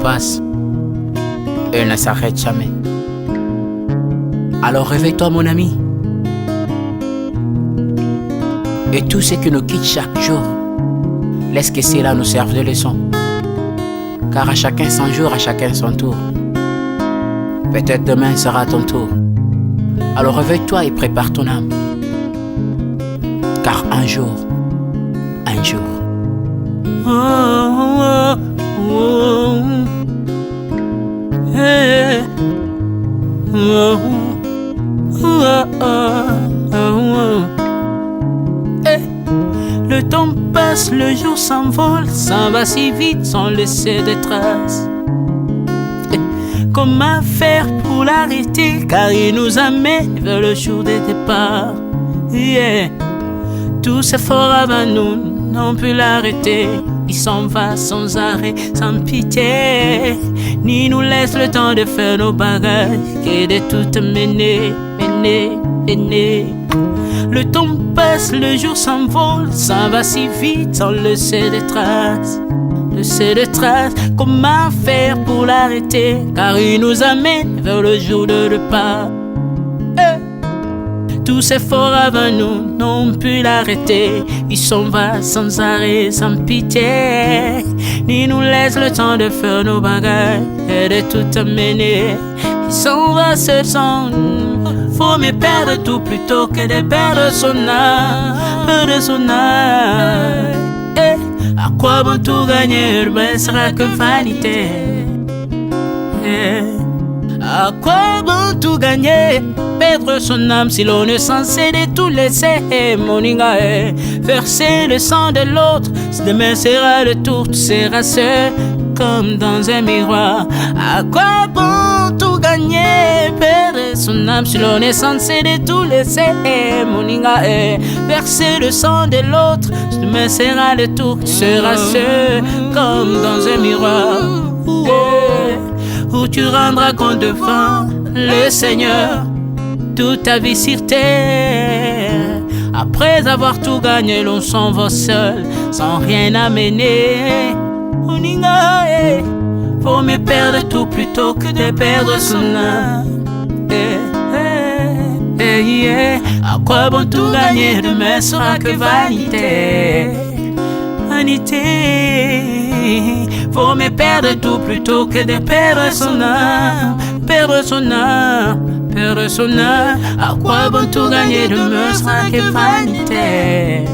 passe et elle ne s'arrête jamais. Alors réveille-toi mon ami. Et tout ce qui nous quitte chaque jour, laisse que cela nous serve de leçon. Car à chacun son jour, à chacun son tour. Peut-être demain sera ton tour. Alors réveille-toi et prépare ton âme. Car un jour, oh, oh, oh, hey, oh, oh, oh, oh. Hey. Le temps passe, le jour s'envole, s'en va si vite sans laisser de traces. Hey. Comment faire pour l'arrêter, car il nous amène vers le jour de départ. Yeah. Tout s'effort avant nous, n'ont pu l'arrêter. Il s'en va sans arrêt, sans pitié, ni nous laisse le temps de faire nos bagages, que de tout mener. Le temps passe, le jour s'envole, s'en va si vite sans laisser de traces. Comment faire pour l'arrêter, car il nous amène vers le jour de départ. Tous ces forts avant nous n'ont pu l'arrêter. Il s'en va sans arrêt, sans pitié, ni nous laisse le temps de faire nos bagages et de tout amener. Il s'en va seul sans nous. Faut me perdre tout plutôt que de perdre son âme, à quoi bon tout gagner, ben sera que vanité. À quoi bon tout gagner, perdre son âme si l'on est censé de tout laisser. Moninga, verser le sang de l'autre, si demain sera le tour, tu seras seul comme dans un miroir. À quoi bon tout gagner, perdre son âme si l'on est censé de tout laisser. Moninga, verser le sang de l'autre, si demain sera le tour, tu seras seul comme dans un miroir. Où tu rendras compte devant le Seigneur toute ta vie sur terre. Après avoir tout gagné, l'on s'en va seul, sans rien amener. Faut me perdre tout plutôt que de perdre son âme. À quoi bon tout gagner, demain sera que vanité. Faut me perdre tout plutôt que de perdre son âme. À quoi bon tout gagner, demain sera que vanité.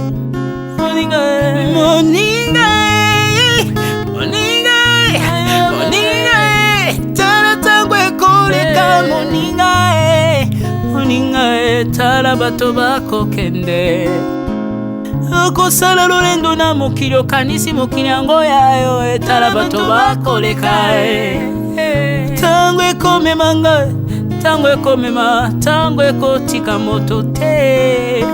Moninga, tala tangwe koleka. Moninga, tala bato bako kende. Kosala lolendo na mokili okanisi mokili yango yayo, etala bato bakoleka. Tango ekomema ngai, tango ekomema, tango ekotika moto te.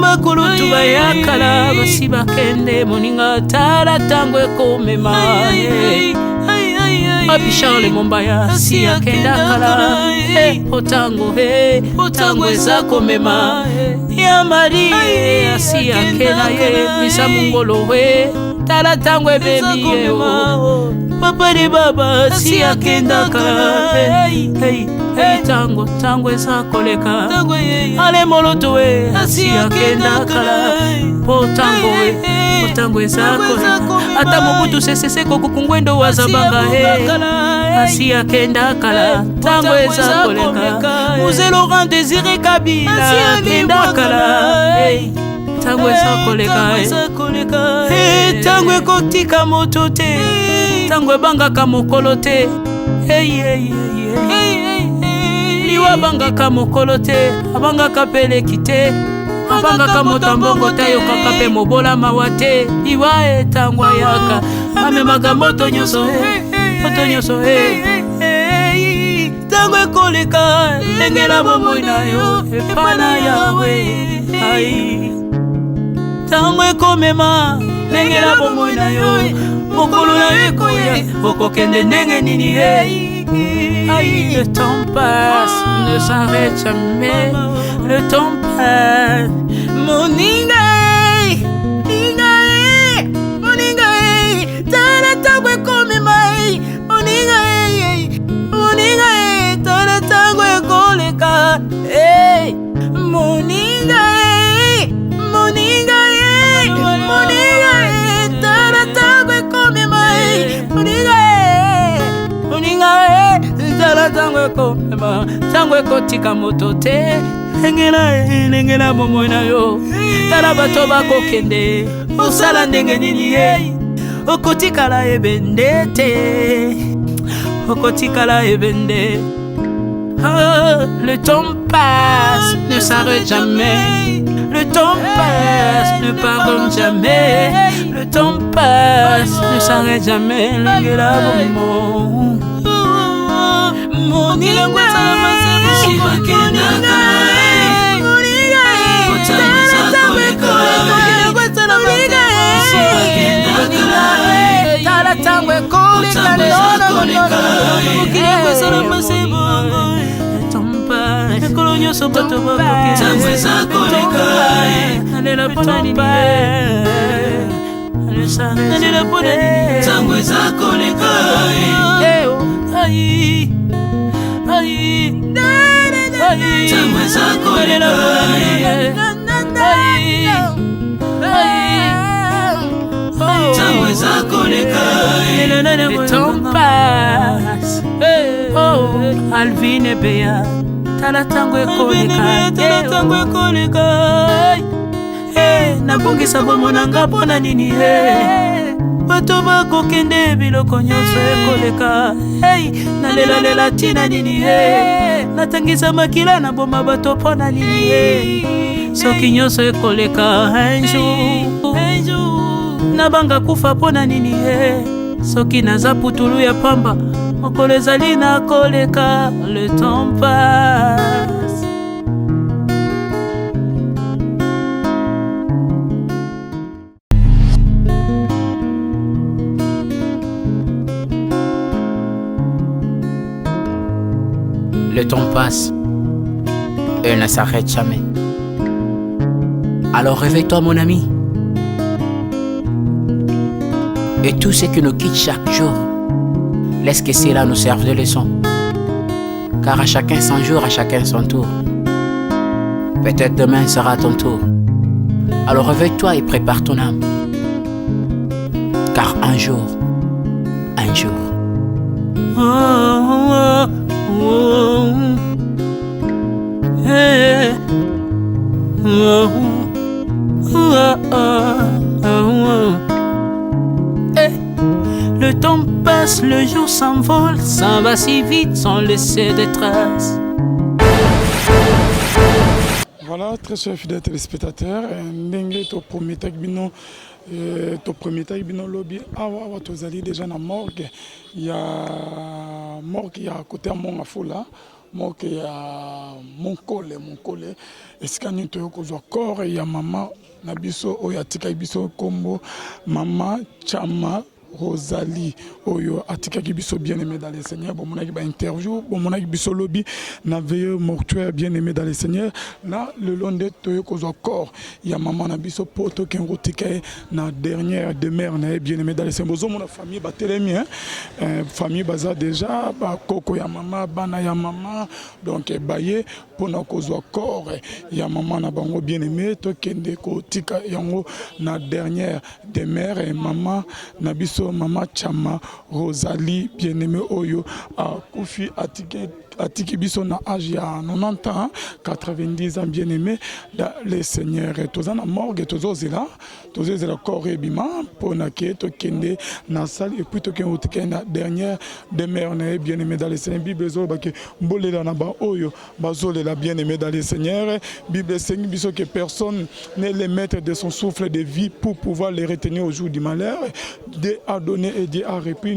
Bakulutu bayakala basi bakende. Moninga, tala tango ekomema. Papi Charles Mombaya si akenda kala. Otango eza komema. Ya Mari si akenda misa mungolo we. Tala tango ebebi papa de baba si akenda kala. Tango eza koleka. Ale moloto we si akenda kala. Tango eza koleka. Ata mobutu sesese kokukungwendo wazabanga asi akenda kala. Tango eza koleka. Muse Laurent Désiré Kabila akenda kala. Tango eza koleka. Tango ekotika moto te, tango ebangaka mokolo te. Liwa bangaka mokolo te, abangaka peleki te. Abangaka motambongo te, yokaka pe mobola mawa te. Liwa tango ayaka amemaka moto nyonso tango ekoleka. Lengela bomoi na yo epana yawe. Tango ekomema, lengela bomoi na yo. Mokolo na yo ekoya, okokende ndenge nini. Le temps passe, ne s'arrête jamais. Le temps passe. Moninga, tala tango ekomema. tango ekomema tango ekotika moto te lengela bomoi na yo tala bato bakokende osala ndenge nini ye okotikala ebende te okotikala ebende. Le temps passe, ne s'arrête jamais. Le temps passe, ne pardonne jamais. Le temps passe, ne s'arrête jamais. Lengela bomo moni lengwa sama siva kenaka tala tango ekoleka ekolo nyonso bato bakoketango eza koleka nalela mpona nini nalela mpona nini tango eza koleka tango eza koleka tango eza koleka le temps passe. Oh, Alvin et Béa tala tango ekoleka nabongisa bomona nga mpona nini bato bakokende biloko nyonso ekoleka nalelalela ntina nini natangisa makila na boma bato mpona nini soki nyonso ekoleka un jour nabanga kufa mpona nini soki naza putulu ya pamba mokolo ezali na koleka. Le temps passe. Le temps passe et ne s'arrête jamais. Alors réveille-toi mon ami. Et tout ce qui nous quitte chaque jour, laisse que cela nous serve de leçon. Car à chacun son jour, à chacun son tour. Peut-être demain sera ton tour. Alors réveille-toi et prépare ton âme. Car un jour, le temps passe, le jour s'envole, s'en va si vite sans laisser de traces. Voilà, très chers fidèles téléspectateurs, ndenge to premier tag bino lobby awa tozali déjà na morgue. Il y a morgue il y a à côté à mon afula. Morgue il y a mon collègue escani to ko zo corps il y a maman na biso oyo atika biso kombo maman Chama Rosalie oyo atika biso bien aimé dans le Seigneur. Bon monaki ba interview bon monaki biso lobby na veilleux mortuaire bien aimé dans le Seigneur. Là le long de toyo ko zo corps il y a maman na biso poto kengo tika na dernière demeure na bien aimé dans le Seigneur. Bozo mon famille ba telemi famille baza déjà ba koko ya maman bana ya maman donc baye pona ko zo corps il y a maman na bango bien aimé to kende ko tika yango na dernière demeure et maman na biso maman Chama Rosalie bien-aimée oyo Koufi atiki biso na âge ya 90 ans 90 ans bien-aimé dans le Seigneur tozana morgue tozozela corps ebima pona ke to kende na salle et puis to ke otika na dernière demeure na bien-aimé dans le Seigneur. Bible zo ba ke mbolela na ba oyo bazolela bien-aimé dans le Seigneur. Bible enseigne biso que personne n'est le maître de son souffle de vie pour pouvoir les retenir au jour du malheur. Dieu a donné et Dieu a repris,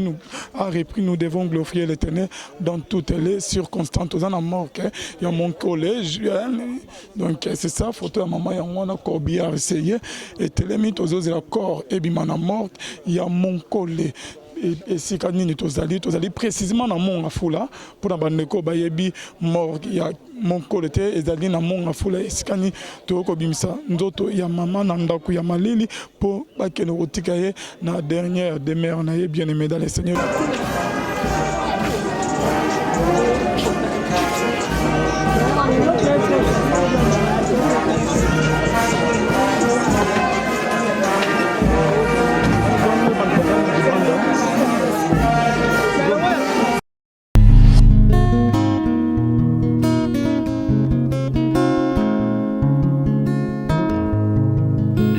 nous devons glorifier l'Éternel dans toutes les circonstances. Aux en mort, il y a mon collège, donc c'est ça, photo à maman, il y a mon corps bien essayé, et télémite aux autres corps, et bien à mort, il y a mon collège. Et si quand nous allons précisément dans mon afula pour la bande ko bayebi mort il y a mon collègue et d'aller dans mon afula et si quand nous to bimisa ndoto ya maman na ndako ya malili pour ba que nous otikaye na dernière demeure na bien aimé dans le Seigneur.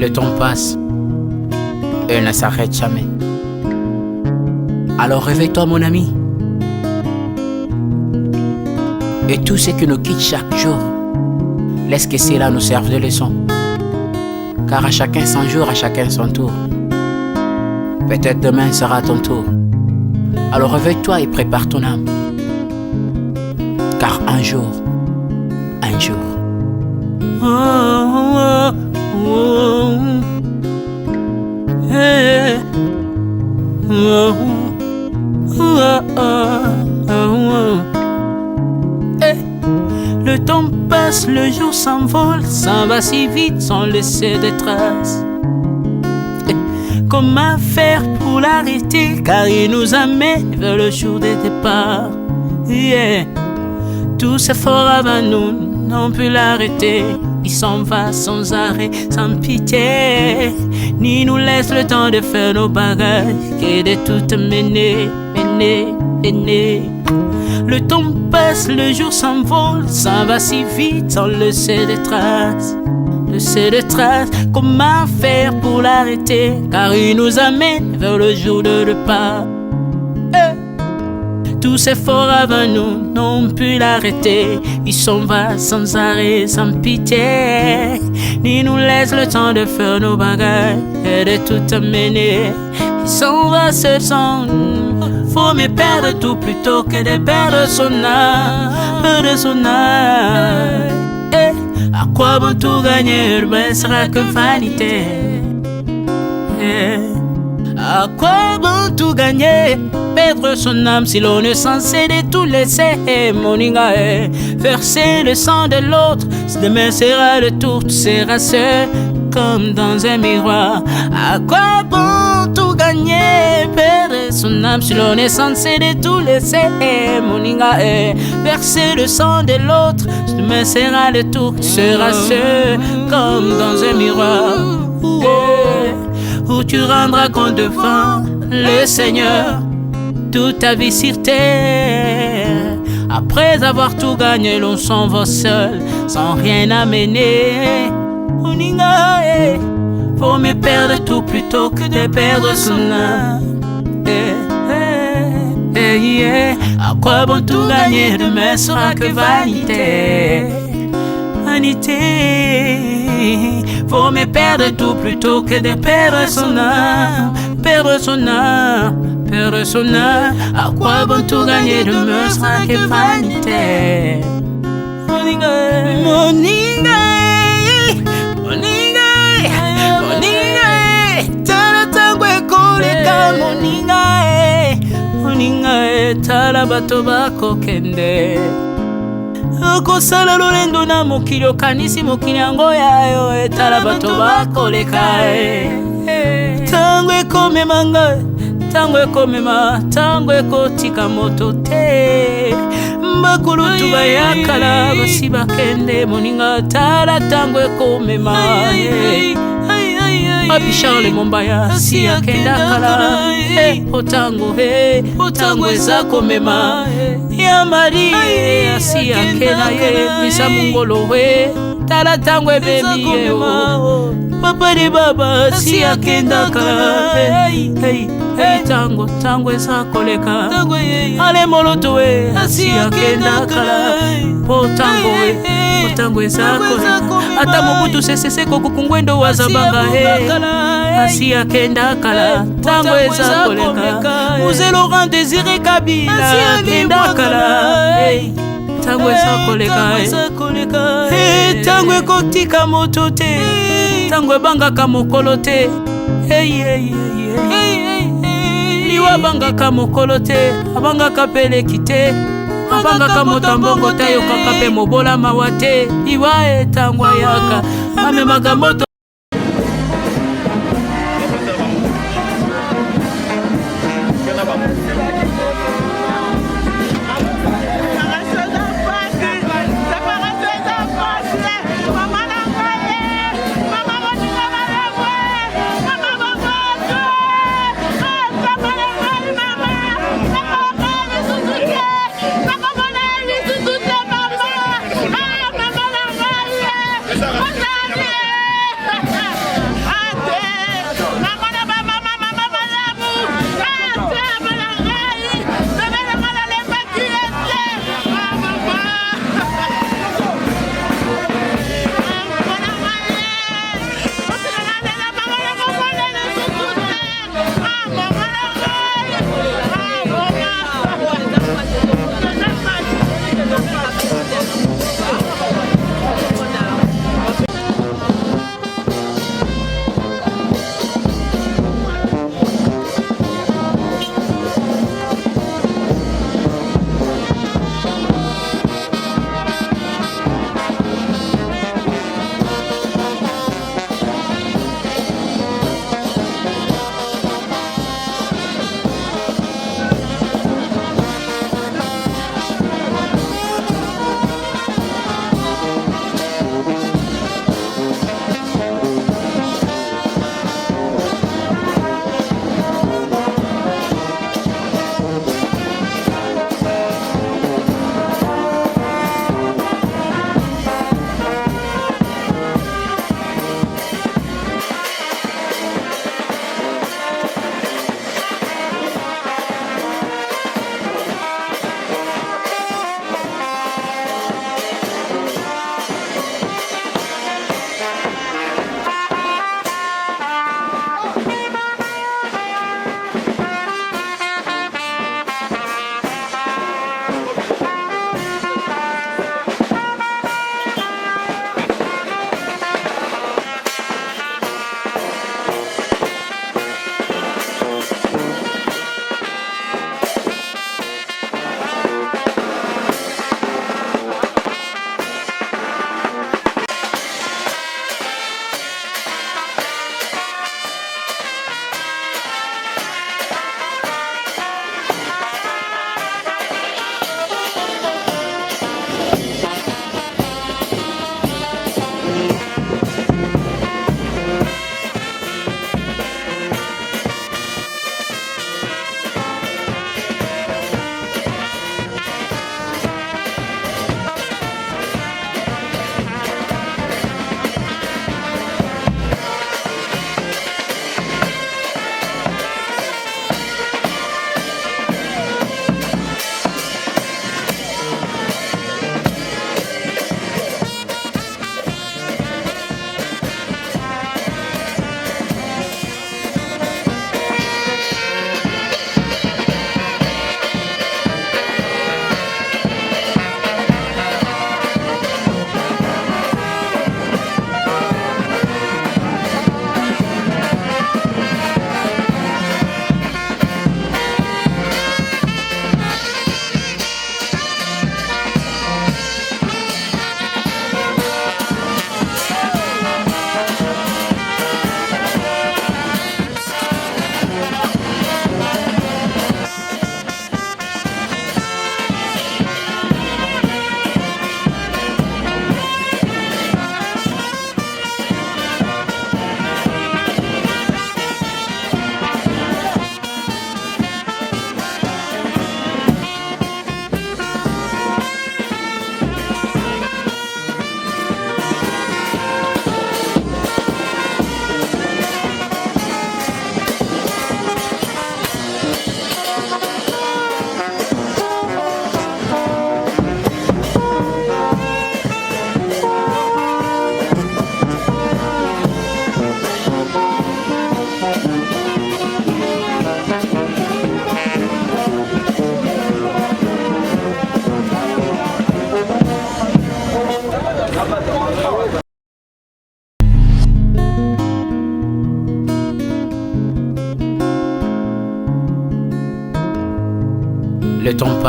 Le temps passe et ne s'arrête jamais. Alors réveille-toi mon ami. Et tout ce qui nous quitte chaque jour, laisse que cela nous serve de leçon. Car à chacun son jour, à chacun son tour. Peut-être demain sera ton tour. Alors réveille-toi et prépare ton âme. Car un jour, oh, oh, oh, hey, oh, oh, oh, oh. Hey. Le temps passe, le jour s'envole, s'en va si vite sans laisser de traces. Hey. Comment faire pour l'arrêter, car il nous amène vers le jour de départ. Yeah. Tout s'effort avant nous n'ont pu l'arrêter. Il s'en va sans arrêt, sans pitié, ni nous laisse le temps de faire nos bagages, et de tout mener. Le temps passe, le jour s'envole, s'en va si vite sans laisser de traces. Comment faire pour l'arrêter, car il nous amène vers le jour de départ. Tous ces forts avant nous n'ont pu l'arrêter. Il s'en va sans arrêt, sans pitié, ni nous laisse le temps de faire nos bagages et de tout amener. Il s'en va seul sans nous. Faut mieux perdre tout plutôt que de perdre son âme, à quoi bon tout gagner, ben sera que vanité. À quoi bon tout gagner, perdre son âme si l'on est censé de tout laisser. Mon inga, verser le sang de l'autre, si demain sera le tour, tu seras seul comme dans un miroir. À quoi bon tout gagner, perdre son âme si l'on est censé de tout laisser. Mon inga, verser le sang de l'autre, si demain sera le tour, tu seras seul comme dans un miroir. Où tu rendras compte devant le Seigneur toute ta vie sur terre. Après avoir tout gagné, l'on s'en va seul, sans rien amener. Faut mieux perdre tout plutôt que de perdre son âme. À quoi bon tout gagner, demain sera que vanité. Faut mieux perdre tout plutôt que de perdre son âme. À quoi bon tout gagner, demain sera que vanité. Tala bato bako kende okosala lolendo na mokili okanisi mokili yango yayo. Tala bato bakoleka tango ekomema ngai, tango ekomema, tango ekotika moto te. Bakulutu bayakala basi bakende moninga. Tala tango ekomema, Papi Charles Mombaya si akenda kala. Otango eza komema ya mari si akenda ye misa mungolo we. Tala tango ebemi ye papa de baba si akenda kala. Tango eza koleka ale moloto we si akenda kala. Tango eza koleka ata mobutu sesese kokukungwendo wazabanga asi akenda kala. Tango eza koleka Mzee Laurent Désiré Kabila akenda kala. Tango eza koleka tango ekotika moto te, tango ebangaka mokolo te. Liwa bangaka mokolo te, abangaka peleki te, abangaka moto mbongo te, yokaka pe mobola mawa te. Liwa tango yaka amemaka moto.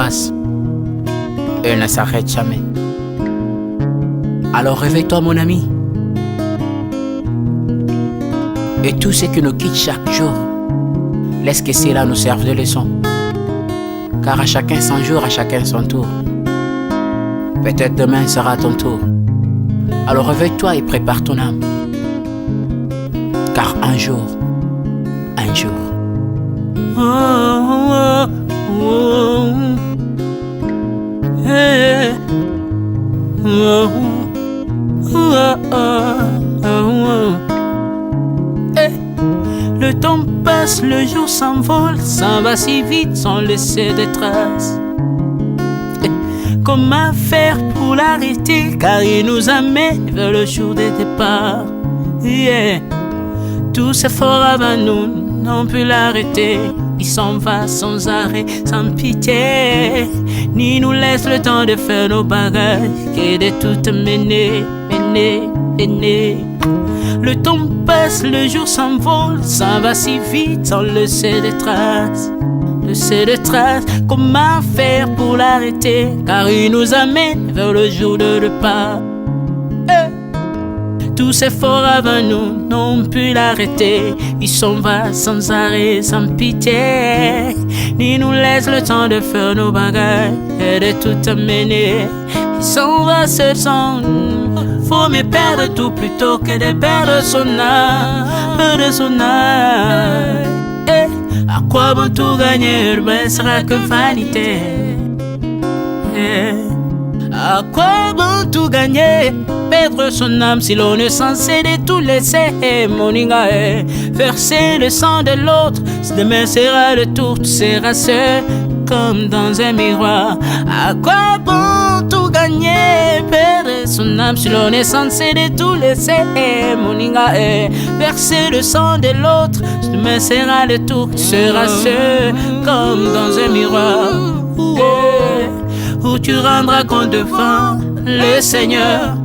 passe et ne s'arrête jamais. Alors réveille-toi mon ami. Et tout ce qui nous quitte chaque jour, laisse que cela nous serve de leçon. Car à chacun son jour, à chacun son tour. Peut-être demain sera ton tour. Alors réveille-toi et prépare ton âme. Car un jour, oh, oh, oh, hey, oh, oh, oh, hey. Le temps passe, le jour s'envole, s'en va si vite sans laisser de traces. Comment faire pour l'arrêter, car il nous amène vers le jour de départ. Yeah. Tout s'effort avant nous, n'ont pu l'arrêter. Il s'en va sans arrêt, sans pitié, ni nous laisse le temps de faire nos bagages, que de tout mener. Le temps passe, le jour s'envole, s'en va si vite sans laisser de traces. Comment faire pour l'arrêter, car il nous amène vers le jour de départ. Tous ces forts avant nous n'ont pu l'arrêter. Il s'en va sans arrêt, sans pitié, ni nous laisse le temps de faire nos bagages et de tout amener. Il s'en va seul sans nous. Faut me perdre tout plutôt que de perdre son âme, À quoi bon tout gagner, mais sera que vanité. À quoi bon tout gagner, perdre son âme si l'on est censé de tout laisser. Moninga, verser le sang de l'autre, demain sera le tour, tu seras seul comme dans un miroir. À quoi bon tout gagner, perdre son âme si l'on est censé de tout laisser. Moninga, verser le sang de l'autre, demain sera le tour, tu seras seul comme dans un miroir. Où tu rendras compte devant le Seigneur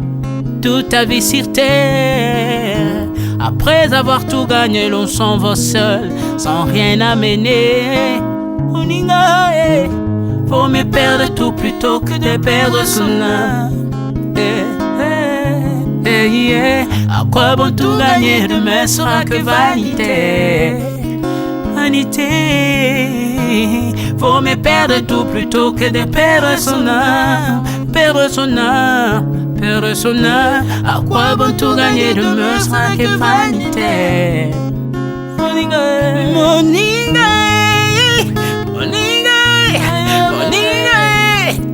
toute ta vie sur terre. Après avoir tout gagné, l'on s'en va seul, sans rien amener. Faut mieux perdre tout plutôt que de perdre son âme. À quoi bon tout gagner, demain sera que vanité. Faut me perdre tout plutôt que de perdre son âme. À quoi bon tout gagner, demain sera que vanité. Moninga,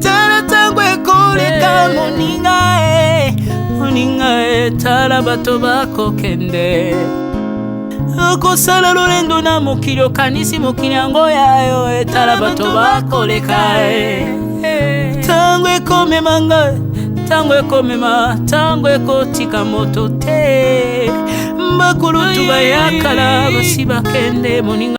tala tangwe koleka. Moninga, tala bato bako kende. Kosala lolendo na mokili okanisi mokili yango yayo, tala bato bakoleka. Tango ekomema ngai, tango ekomema, tango ekotika moto te. Bakulutu bayakala basi bakende. Moninga.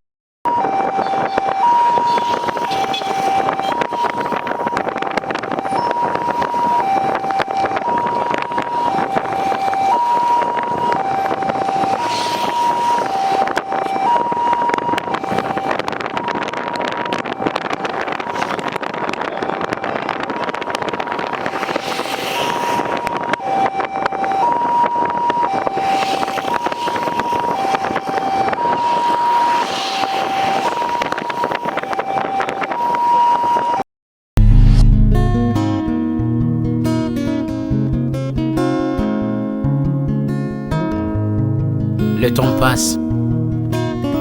Le temps passe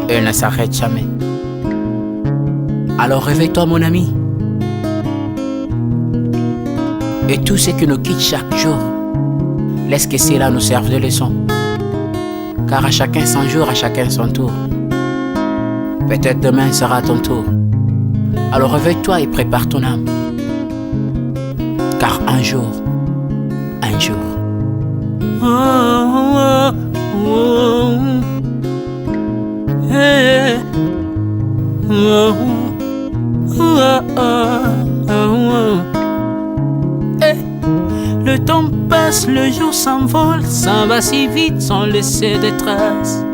et ne s'arrête jamais. Alors réveille-toi mon ami. Et tout ce qui nous quitte chaque jour, laisse que cela nous serve de leçon. Car à chacun son jour, à chacun son tour. Peut-être demain sera ton tour. Alors réveille-toi et prépare ton âme. Car un jour, oh, oh, oh, hey, oh, oh, oh, oh, hey. Le temps passe, le jour s'envole, s'en va si vite sans laisser de traces.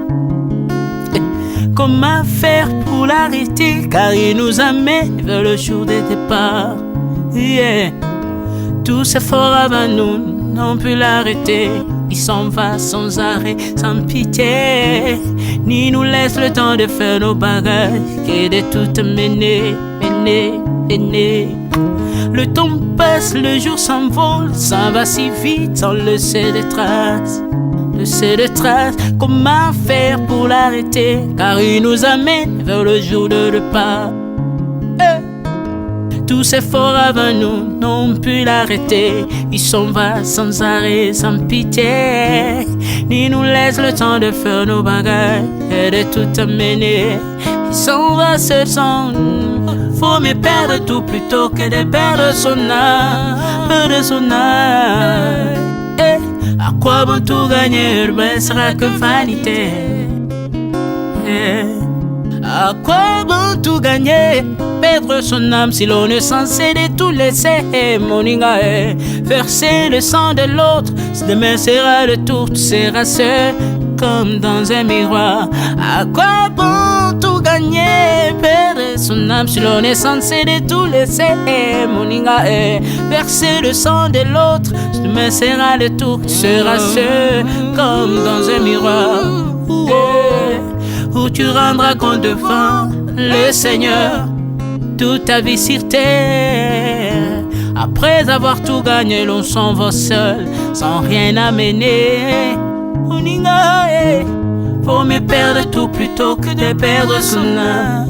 Comment faire pour l'arrêter, car il nous amène vers le jour de départ. Yeah. Tous ces forts avant nous n'ont pu l'arrêter. Il s'en va sans arrêt, sans pitié, ni nous laisse le temps de faire nos bagages, et de tout mener. Le temps passe, le jour s'envole, s'en va si vite sans laisser de traces. Comment faire pour l'arrêter, car il nous amène vers le jour de départ. Tous ces forts avant nous n'ont pu l'arrêter. Il s'en va sans arrêt, sans pitié, ni nous laisse le temps de faire nos bagages et de tout amener. Il s'en va seul sans nous. Faut me perdre tout plutôt que de perdre son âme, À quoi bon tout gagner, mais sera que vanité. À quoi bon tout gagner, perdre son âme si l'on est censé de tout laisser. Moninga, verser le sang de l'autre, si demain sera le tour, tu seras seul comme dans un miroir. À quoi bon tout gagner, perdre son âme si l'on est censé de tout laisser. Moninga, verser le sang de l'autre, si demain sera le tour, tu seras seul comme dans un miroir. Où tu rendras compte devant le Seigneur toute ta vie sur terre. Après avoir tout gagné, l'on s'en va seul, sans rien amener. Faut me perdre tout plutôt que de perdre son âme.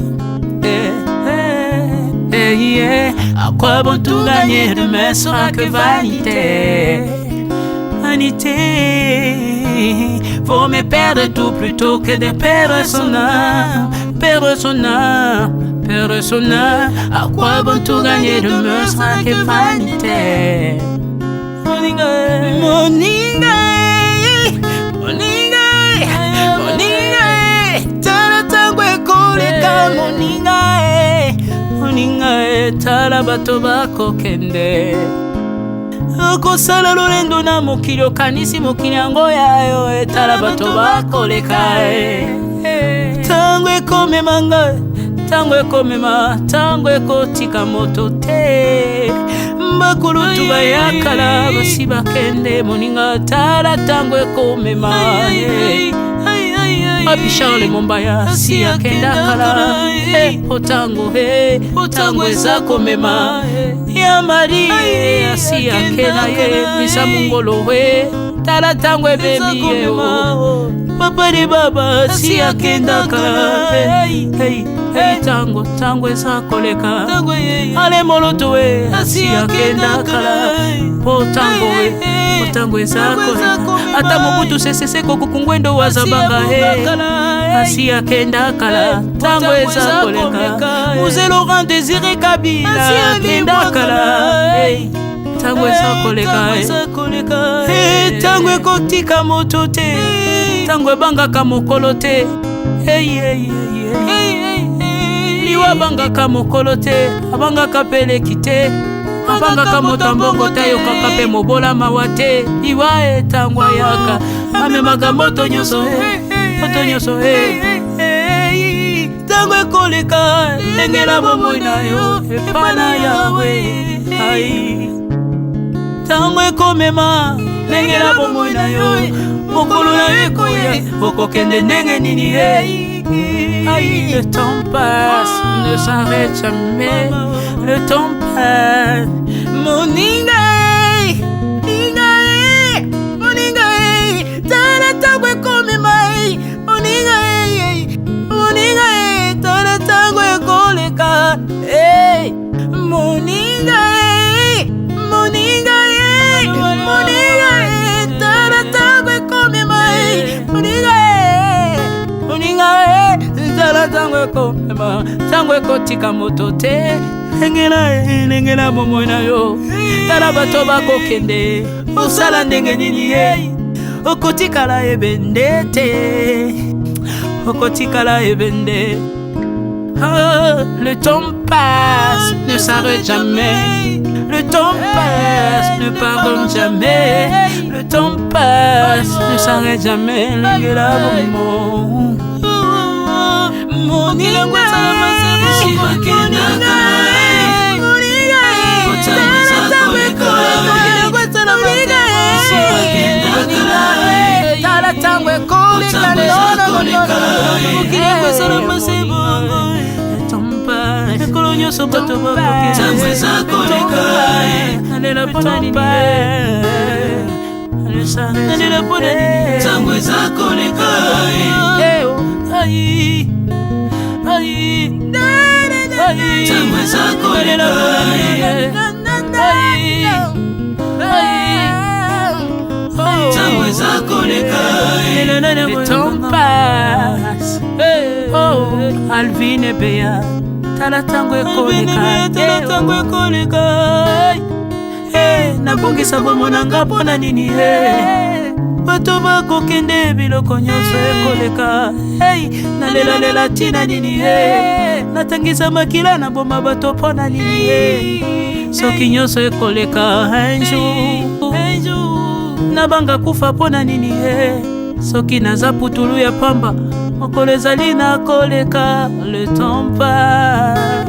À quoi bon tout gagner, demain sera que vanité. Faut me perdre tout plutôt que de perdre son âme. À quoi bon tout gagner, demain sera que vanité. Moninga, tala tango ekoleka. Moninga, tala bato bakokende. Okosala lolendo na mokili, okanisi mokili yango yayo, etala bato bakoleka. Tango ekomema ngai, tango ekotika moto te. Bakulutu bayakala basi bakende. Moninga, tala tango ekomema. Abi Charles Mombaya si akenda kala. Otango eza komema. Ya Mari si akena ye misa mungolo we. Tala tango ebebi ye o. Papa de baba si akenda kala. Tango eza koleka. Ale moloto we si akenda kala. Tango eza koleka. Ata mobutu sesese kokukungwendo wazabanga asi akenda kala. Tango eza koleka. Mzee Laurent Désiré Kabila akenda kala. Tango eza koleka. Tango ekotika moto te, tango ebangaka mokolo te. Liwa bangaka mokolo te, abangaka peleki te. Abangaka moto mbongo te, yokaka pe mobola mawa te. Liwa tango ayaka amemaka moto nyonso. Tango ekoleka, lengela bomoi na yo epana yawe. Tango ekomema, lengela bomoi na yo mokolo na yo ekoya, okokende ndenge nini. Le temps passe, ne s'arrête jamais. Le temps passe. Moninga, tala tango ekomema. Moninga, tala tango ekoleka. Moninga, tala tango ekomema. Moninga, tala tango ekomema. Tango ekotika moto te. Lengela bomoi na yo. Tala bato bakokende, osala ndenge nini. Okotikala ebende te. Le temps passe, ne s'arrête jamais. Le temps passe, ne pardonne jamais. Le temps passe, ne s'arrête jamais. Lengela bomoi. moninga le temps passe. Oh, Alvin et Béa, tala tango ekoleka. Nabongisa bomo nanga pona nini bato bakokende biloko nyonso ekoleka. Nalela tina nini natangisa makila na boma bato pona nini soki nyonso ekoleka. Un jour nabanga kufa pona nini soki naza putulu ya pamba mokolo ezali na koleka. Le temps passe.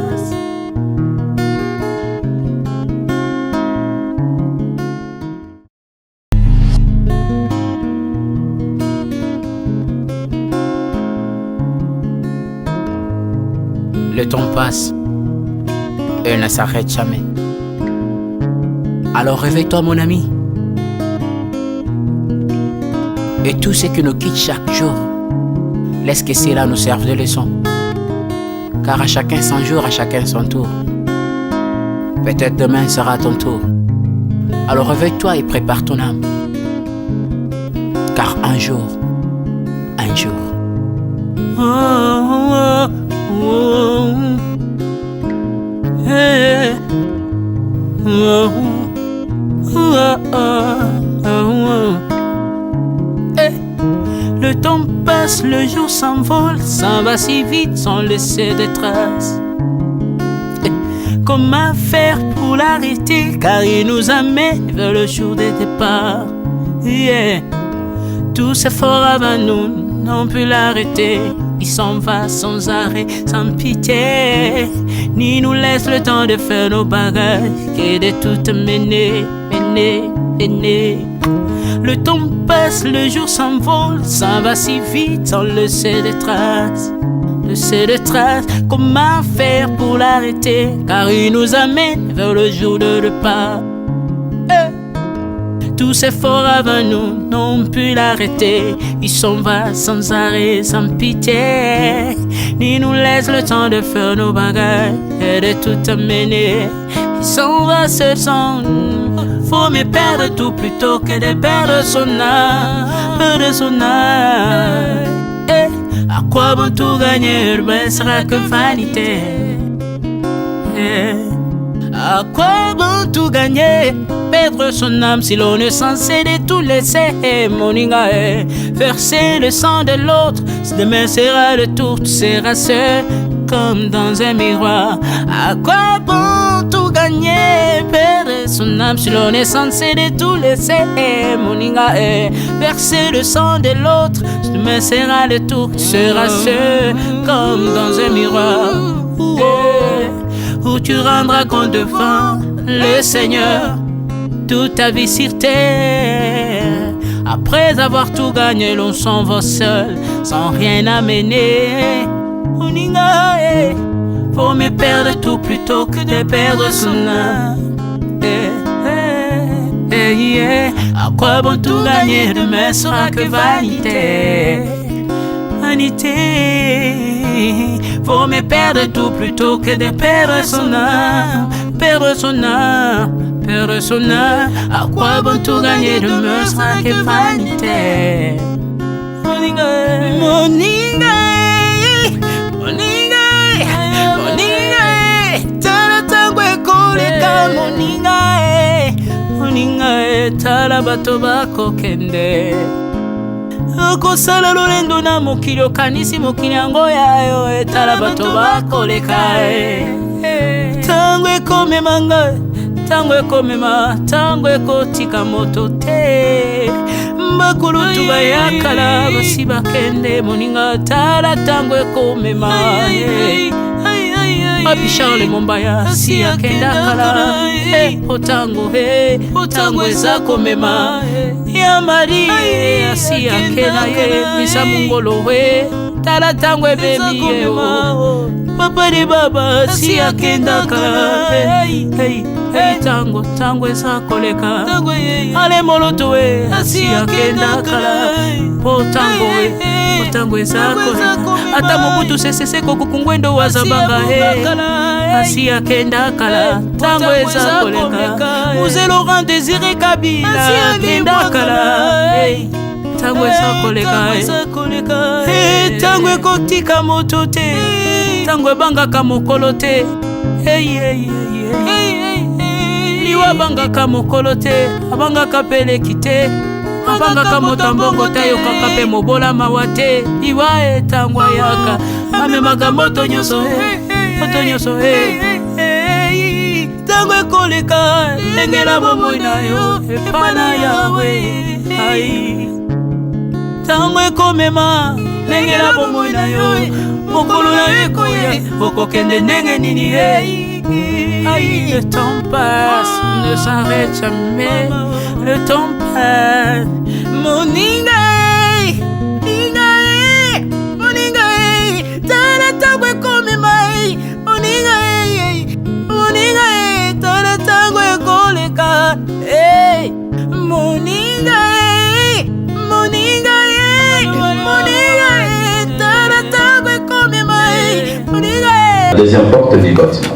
Le temps passe et ne s'arrête jamais. Alors réveille-toi mon ami. Et tout ce qui nous quitte chaque jour, laisse que cela nous serve de leçon. Car à chacun son jour, à chacun son tour. Peut-être demain sera ton tour. Alors réveille-toi et prépare ton âme. Car un jour, le temps passe, le jour s'envole, s'en va si vite sans laisser de traces. Comment faire pour l'arrêter, car il nous amène vers le jour de départ. Tous efforts avant nous n'ont pu l'arrêter. Il s'en va sans arrêt, sans pitié, ni nous laisse le temps de faire nos bagages, et de tout mener. Le temps passe, le jour s'envole, s'en va si vite sans laisser de traces. Comment faire pour l'arrêter, car il nous amène vers le jour de repas. Tous efforts avant nous n'ont pu l'arrêter. Il s'en va sans arrêt, sans pitié, ni nous laisse le temps de faire nos bagages et de tout amener. Il s'en va seul sans nous. Faut me perdre tout plutôt que de perdre son âme, À quoi bon tout gagner, ben sera que vanité. À quoi bon tout gagner, perdre son âme si l'on est censé de tout laisser. Moninga, verser le sang de l'autre, si demain sera le tour, tu seras seul comme dans un miroir. À quoi bon tout gagner, perdre son âme si l'on est censé de tout laisser. Moninga, verser le sang de l'autre, si demain sera le tour, tu seras seul comme dans un miroir. Où tu rendras compte devant le Seigneur toute ta vie sur terre. Après avoir tout gagné, l'on s'en va seul, sans rien amener. Moninga, faut me perdre tout plutôt que de perdre son âme. À quoi bon tout gagner, demain sera que vanité. Faut me perdre tout plutôt que de perdre son âme. Perdre son âme. À quoi bon tout gagner, demain sera que vanité. Moninga, tala tango ekoleka. Moninga, tala bato bakokende. Kosala lolendo na mokili okanisi mokili yango yayo. Etala bato bakoleka. Tango ekomemanga, tango ekotika moto te. bakulutu bayakala basi bakende moninga tala tango ekomema Papi Charles Mombaya si akenda kala otango eza komema ya mari si akena ye misa mungolo we tala tango ebemi ye papa de baba si akenda kala tango eza koleka ale moloto we si akenda kala otango eza koleka ata mobutu sesese kokukungwendo wazabanga asi akenda kala tango eza koleka Mzee Laurent Désiré Kabila akenda kala tango eza koleka tango ekotika moto te tango ebangaka mokolo te liwa bangaka mokolo te abangaka peleki te abangaka moto mbongo te ayokaka mpe mobola mawa te liwa etango ayaka amemaka moto nyonso tango ekoleka engela bomoi na yo epana yawe tango ekomema engela bomoi na yo mokolo na yo ekoya okokende ndenge nini le temps passe, ne s'arrête jamais. Le temps passe. Moninga, tala tango ekome mai. Moninga, tala tango ekoleka. Moninga, tala tango ekome mai. Deuxième porte du bâtiment.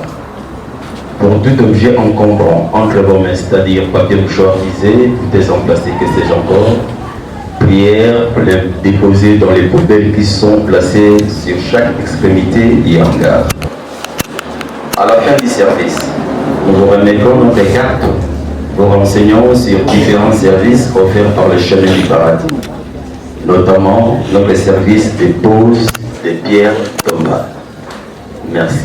Pour tout objet encombrant entre vos mains, c'est-à-dire papier, mouchoir, visé, bouteilles en plastique et sais-je encore, prière pour les déposer dans les poubelles qui sont placées sur chaque extrémité du hangar. À la fin du service, nous vous remettrons notre carte, vous renseignons sur différents services offerts par le chemin du paradis, notamment notre service de pose des pierres tombales. Merci.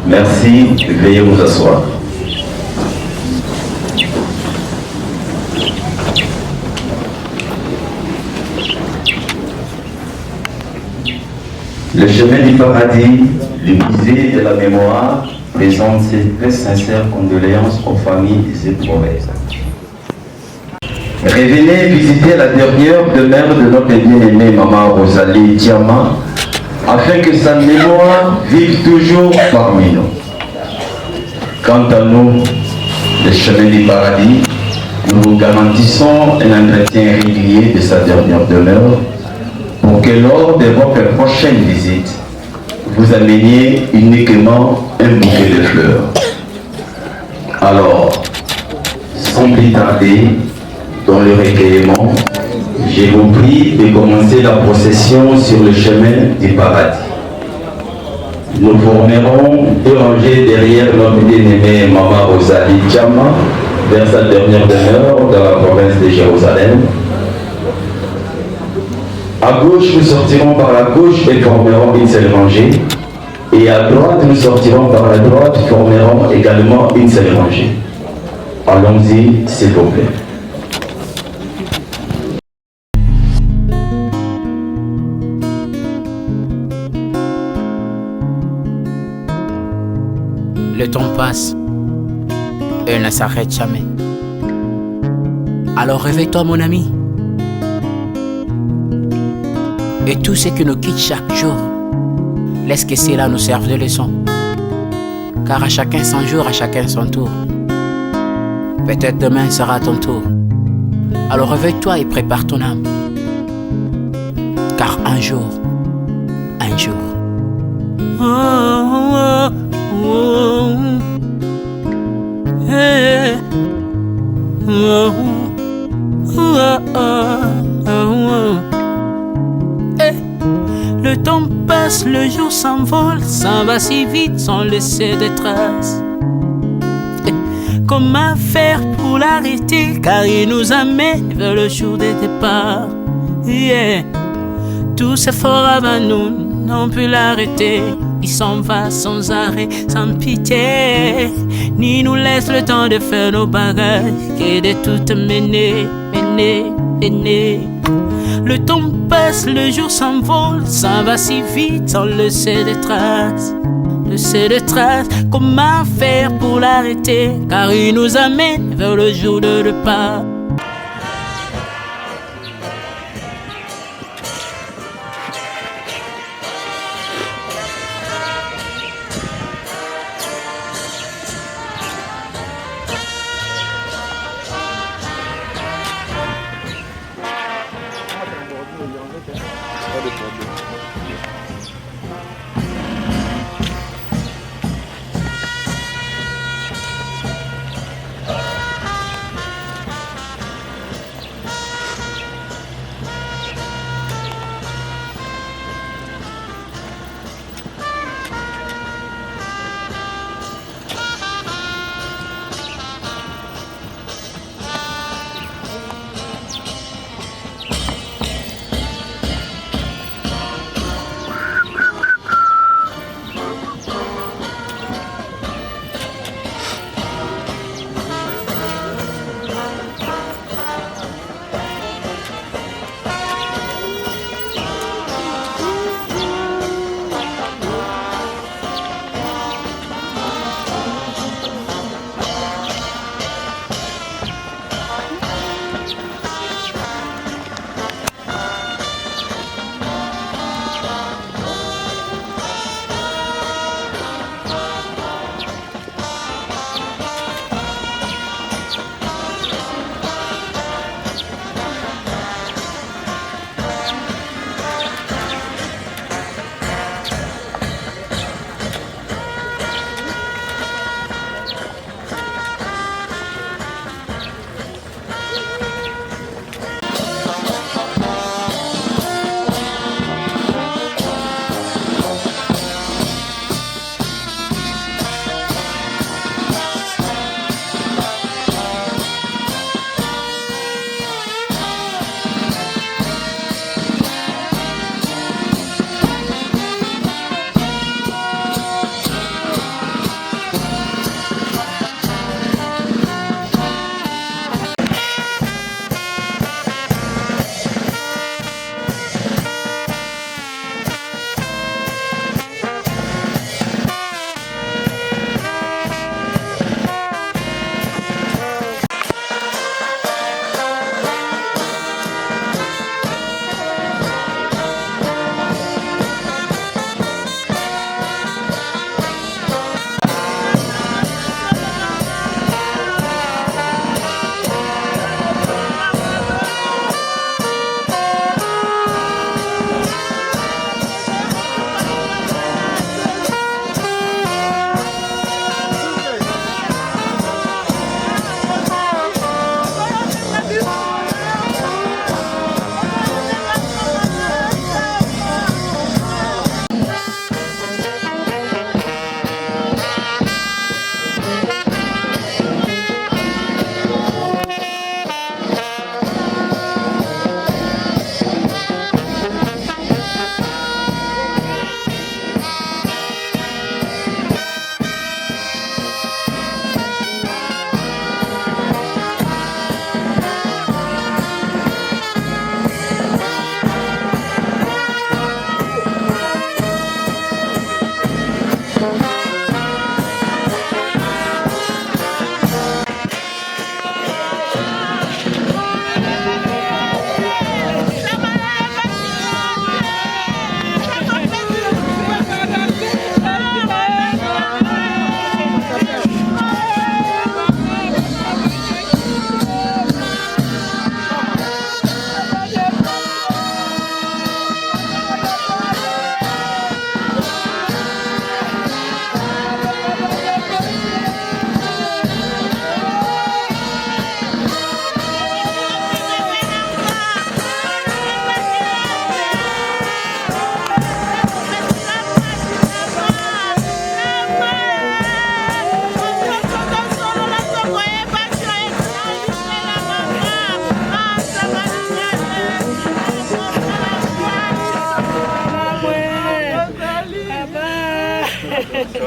Merci, veuillez vous asseoir. Le chemin du paradis, le musée de la mémoire, présente ses très sincères condoléances aux familles éprouvées. Revenez visiter la dernière demeure de notre bien-aimée maman Rosalie Diama, afin que sa mémoire vive toujours parmi nous. Quant à nous, le chemin du paradis, nous vous garantissons un entretien régulier de sa dernière demeure pour que lors de votre prochaine visite, vous ameniez uniquement un bouquet de fleurs. Alors, sans plus tarder, dans le recueillement, je vous prie de commencer la procession sur le chemin du paradis. Nous formerons deux rangées derrière notre bien-aimée Maman Rosalie Diama vers sa dernière demeure dans la province de Jérusalem. À gauche, nous sortirons par la gauche et formerons une seule rangée. Et à droite, nous sortirons par la droite et formerons également une seule rangée. Allons-y, s'il vous plaît. Le temps passe et ne s'arrête jamais. Alors réveille-toi mon ami. Et tout ce qui nous quitte chaque jour, laisse que cela nous serve de leçon. Car à chacun son jour, à chacun son tour. Peut-être demain sera ton tour. Alors réveille-toi et prépare ton âme. Car un jour, Eh, le temps passe, le jour s'envole, s'en va si vite sans laisser de traces. Comment faire pour l'arrêter, car il nous amène vers le jour de départ. Yeah. Tous efforts avant nous n'ont pu l'arrêter. Il s'en va sans arrêt, sans pitié, ni nous laisse le temps de faire nos bagages, et de tout mener. Le temps passe, le jour s'envole, s'en va si vite sans laisser de traces. Comment faire pour l'arrêter, car il nous amène vers le jour de départ.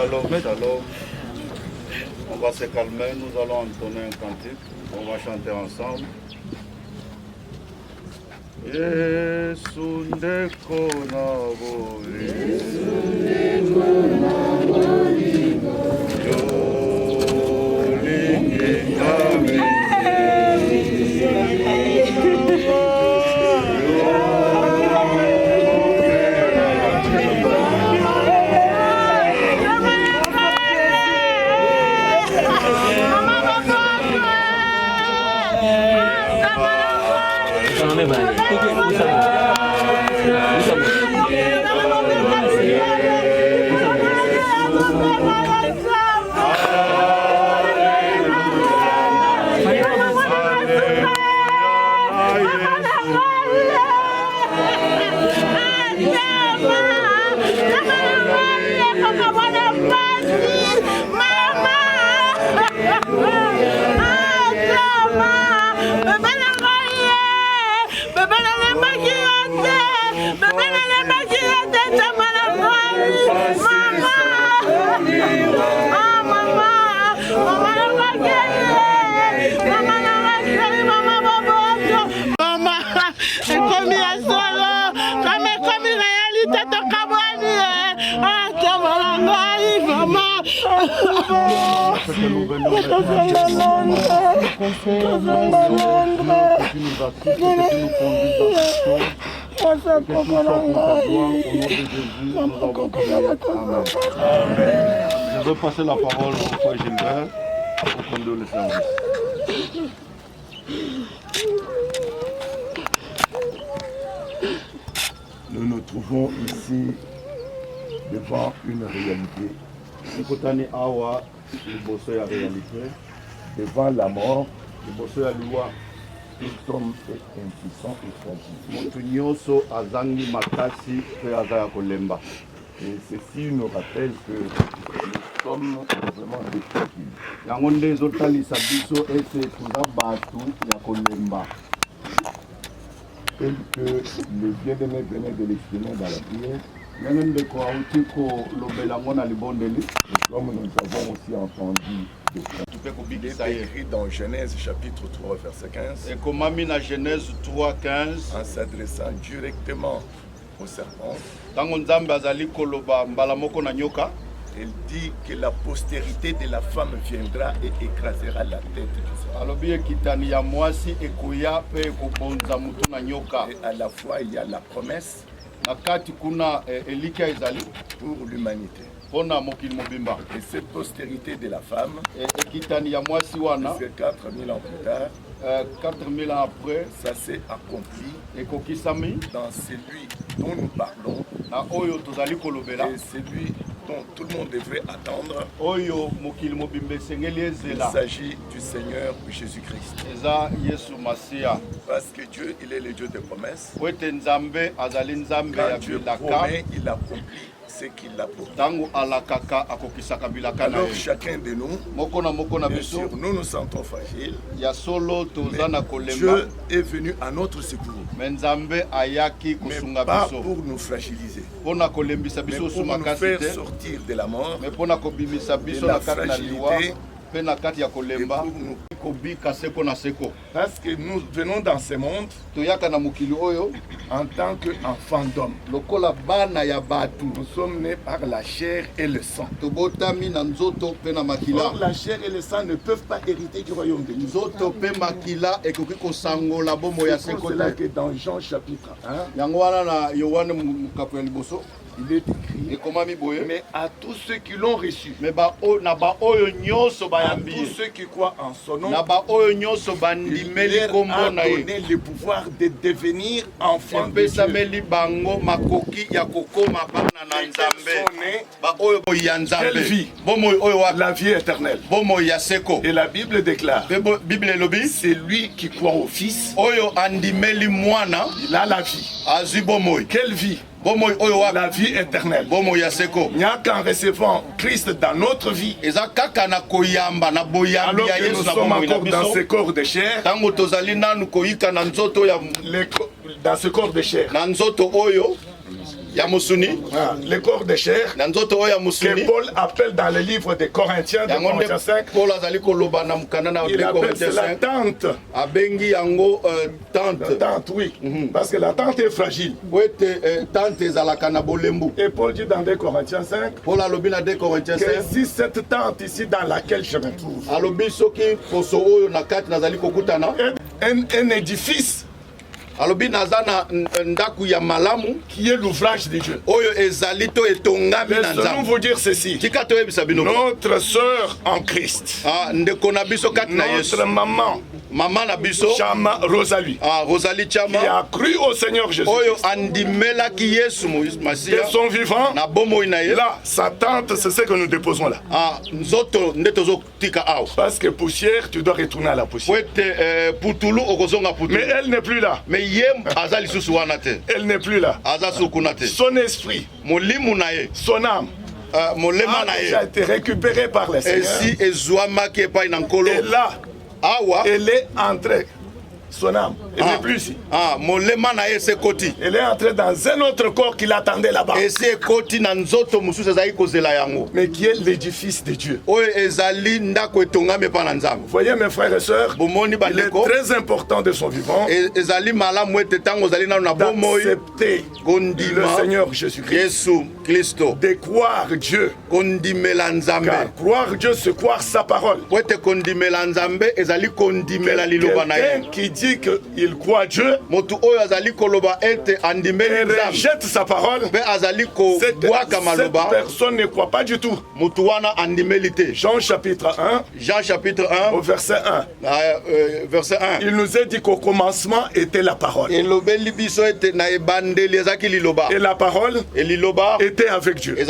Shalom, shalom. On va se calmer, nous allons entonner un cantique. On va chanter ensemble. Yesu ndeko na Je veux passer la parole au frère Gilbert pour conduire le service. Nous nous trouvons ici devant une réalité. Devant la mort, tout homme est impuissant et fragile. Et ceci nous rappelle que nous sommes vraiment des tel que le bien-aimé venait de l'exprimer dans la prière. Comme nous avons aussi entendu il est écrit dans Genèse chapitre 3 verset 15 en s'adressant directement au serpent. Il dit que la postérité de la femme viendra et écrasera la tête du serpent. Et à la fois il y a la promesse pour l'humanité. Et cette postérité de la femme, c'est 4000 ans plus tard, 4000 ans après, ça s'est accompli dans celui dont nous parlons et celui dont tout le monde devrait attendre. Il s'agit du Seigneur Jésus-Christ. Parce que Dieu, il est le Dieu des promesses. Quand Dieu promet, il accomplit ce qu'il a promis. Alors chacun de nous, bien sûr, nous nous sentons fragiles, mais Dieu est venu à notre secours, mais pas pour nous fragiliser, mais pour nous faire sortir de la mort, de la fragilité, et pour nous. Parce que nous venons dans ce monde en tant qu'enfants d'hommes. Nous sommes nés par la chair et le sang. Or, la chair et le sang ne peuvent pas hériter du royaume de Dieu. C'est pour cela que dans Jean chapitre 1, il est écrit, mais à tous ceux qui l'ont reçu, à tous ceux qui croient en son nom, il leur a donné le pouvoir de devenir enfants de Dieu. Quelle vie? La vie éternelle. Et la Bible déclare, c'est lui qui croit au Fils, il a la vie. Quelle vie? La vie éternelle. Il n'y a qu'en recevant Christ dans notre vie, alors que nous sommes encore dans ce corps de chair, dans ce corps de chair, le corps de chair, que Paul appelle dans le livre des Corinthiens, de Corinthiens 5, il appelle cela tente. Tente, oui. Parce que la tente est fragile. Et Paul dit dans 2 Corinthiens 5 que si cette tente ici dans laquelle je me trouve, un édifice qui est l'ouvrage de Dieu. Laissons-nous vous dire ceci. Notre sœur en Christ, notre maman, Chama Rosalie, qui a cru au Seigneur Jésus de son vivant, là, sa tente, c'est ce que nous déposons là. Parce que poussière, tu dois retourner à la poussière. Mais elle n'est plus là. Elle n'est plus là. Son esprit, son âme, a déjà été récupéré par le Seigneur. Et là, elle est entrée. Son âme, elle n'est plus ici. Elle est entrée dans un autre corps qui l'attendait là-bas. Mais qui est l'édifice de Dieu. Vous voyez mes frères et sœurs, il est très important de son vivant d'accepter le Seigneur Jésus-Christ, de croire Dieu. Car croire Dieu, c'est croire sa parole. Quelqu'un qui dit qu'il croit Dieu et rejette sa parole, cette personne ne croit pas du tout. Jean chapitre 1, au verset 1. Il nous a dit qu'au commencement était la parole. Et la parole était avec Dieu. Et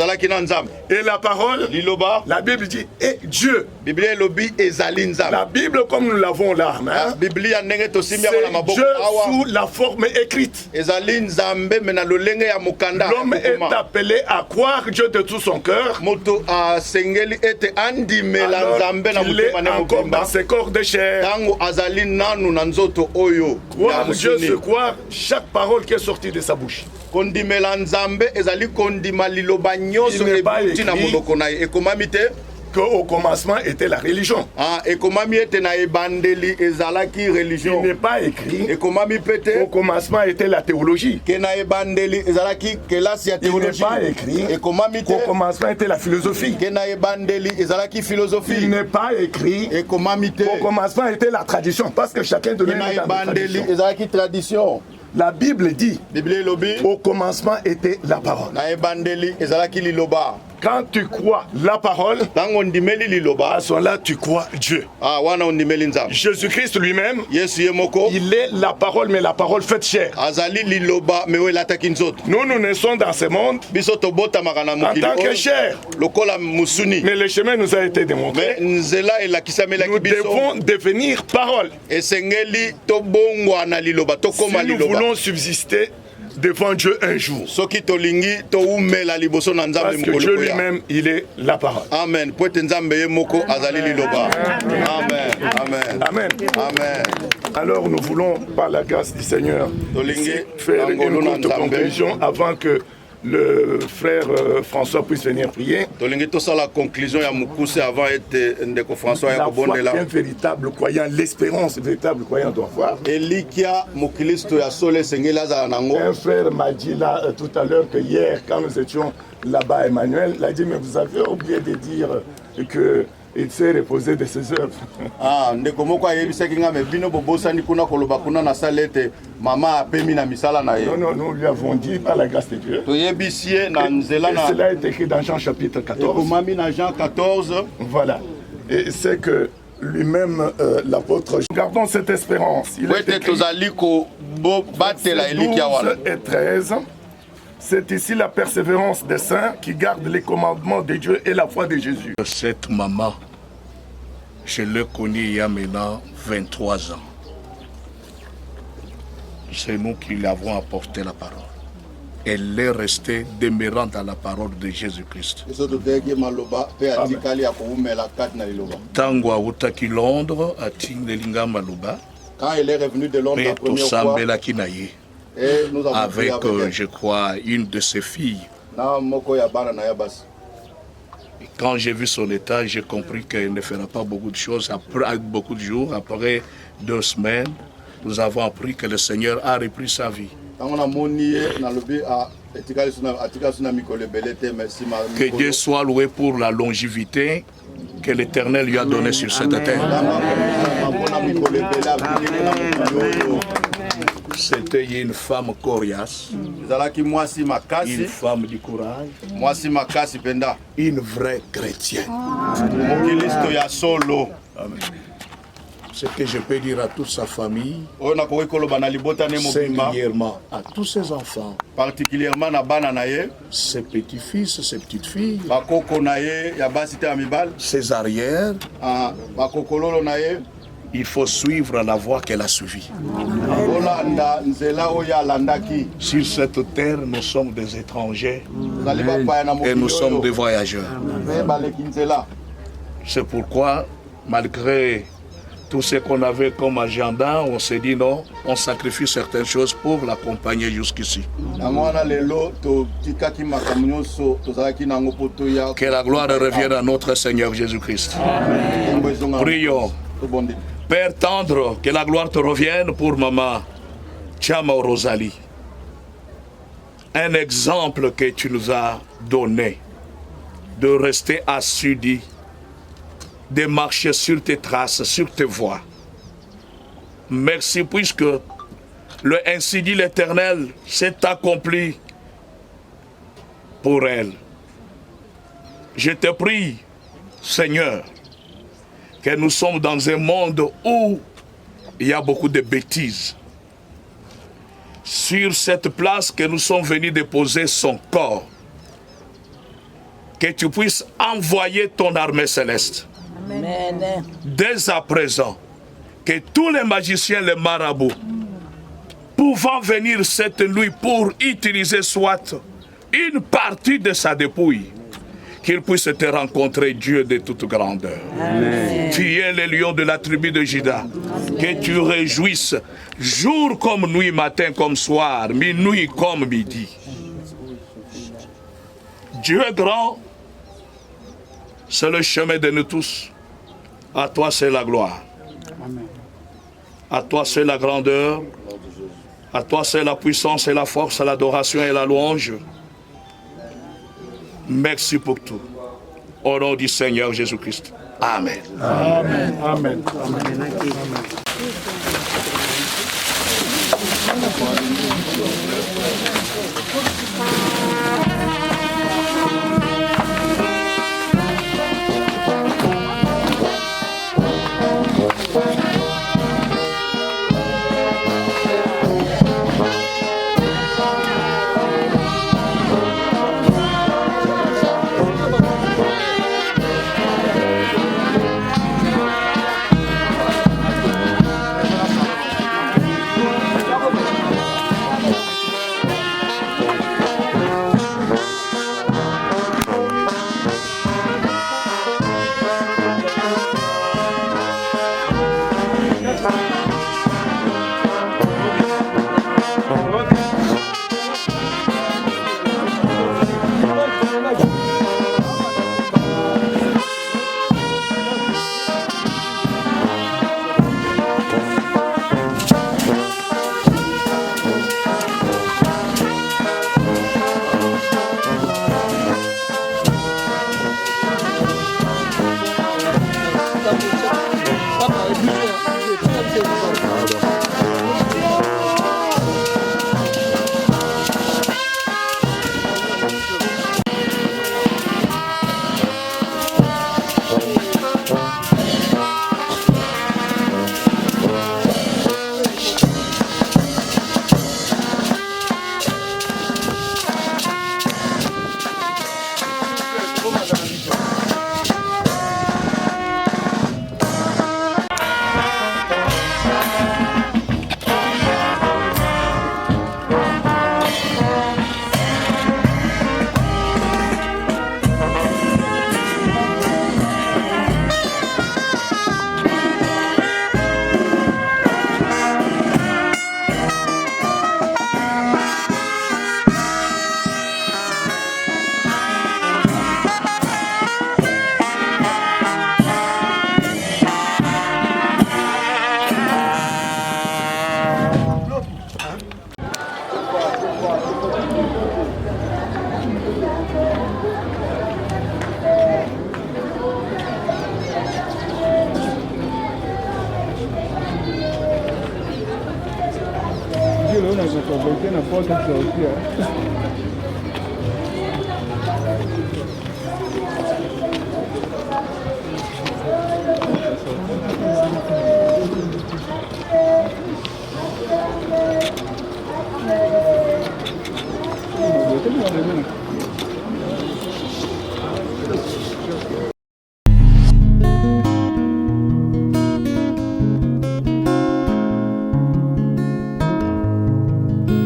la parole, la Bible dit, est Dieu. La Bible comme nous l'avons là, hein, c'est Dieu sous la forme écrite. L'homme est appelé à croire Dieu de tout son cœur. Alors qu'il est encore dans ses corps de chair. Croire Dieu, c'est croire chaque parole qui est sortie de sa bouche. Il n'est pas écrit qu'au commencement était la religion. Il n'est pas écrit qu'au commencement était la théologie. Il n'est pas écrit qu'au commencement était la philosophie. Il n'est pas écrit qu'au commencement était la tradition. Parce que chacun de nous est dans la tradition. La Bible dit au commencement était la parole. Quand tu crois la parole, à ce moment-là, tu crois Dieu. Jésus-Christ lui-même, il est la parole, mais la parole faite chair. Nous naissons dans ce monde en tant que chair. Mais le chemin nous a été démontré. Nous devons devenir parole. Si nous voulons subsister devant Dieu un jour. Parce que Dieu lui-même, il est la parole. Amen. Amen. Alors nous voulons, par la grâce du Seigneur, faire une courte conclusion avant que le frère François puisse venir prier. La conclusion la foi qu'un véritable croyant, l'espérance véritable croyant doit voir. Un frère m'a dit là tout à l'heure que hier, quand nous étions là-bas, Emmanuel, il a dit, mais vous avez oublié de dire que il s'est reposé de ses œuvres. Non, nous lui avons dit par la grâce de Dieu. Et cela est écrit dans Jean chapitre 14. Voilà. Et c'est que lui-même, l'apôtre, gardons cette espérance. Il est écrit, 12 et 13. C'est ici la persévérance des saints qui gardent les commandements de Dieu et la foi de Jésus. Cette maman, je l'ai connue il y a maintenant 23 ans. C'est nous qui lui avons apporté la parole. Elle est restée demeurant dans la parole de Jésus-Christ. Tango autaki Londres, ating Lelinga Maluba. Quand elle est revenue de Londres la première fois, avec, je crois, une de ses filles. Et quand j'ai vu son état, j'ai compris qu'elle ne fera pas beaucoup de choses. Après beaucoup de jours, après 2 semaines, nous avons appris que le Seigneur a repris sa vie. Que Dieu soit loué pour la longévité que l'Éternel lui a donnée sur cette terre. C'était une femme coriace, une femme du courage, une vraie chrétienne. Amen. Ce que je peux dire à toute sa famille, singulièrement à tous ses enfants, particulièrement ses petits-fils, ses petites-filles, ses arrières, il faut suivre la voie qu'elle a suivie. Sur cette terre, nous sommes des étrangers et nous sommes des voyageurs. C'est pourquoi, malgré tout ce qu'on avait comme agenda, on s'est dit non, on sacrifie certaines choses pour l'accompagner jusqu'ici. Que la gloire revienne à notre Seigneur Jésus-Christ. Prions. Père tendre, que la gloire te revienne pour maman Chama Rosalie. Un exemple que tu nous as donné, de rester assidu, de marcher sur tes traces, sur tes voies. Merci puisque le ainsi dit l'Éternel s'est accompli pour elle. Je te prie, Seigneur, que nous sommes dans un monde où il y a beaucoup de bêtises. Sur cette place que nous sommes venus déposer son corps, que tu puisses envoyer ton armée céleste. Amen. Dès à présent, que tous les magiciens, les marabouts, pouvant venir cette nuit pour utiliser soit une partie de sa dépouille, qu'il puisse te rencontrer, Dieu de toute grandeur. Amen. Tu es le lion de la tribu de Juda. Que tu réjouisses jour comme nuit, matin comme soir, minuit comme midi. Dieu est grand, c'est le chemin de nous tous. À toi c'est la gloire. Amen. À toi c'est la grandeur. À toi c'est la puissance et la force, l'adoration et la louange. Merci pour tout. Au nom du Seigneur Jésus-Christ. Amen. Amen. Amen. Amen.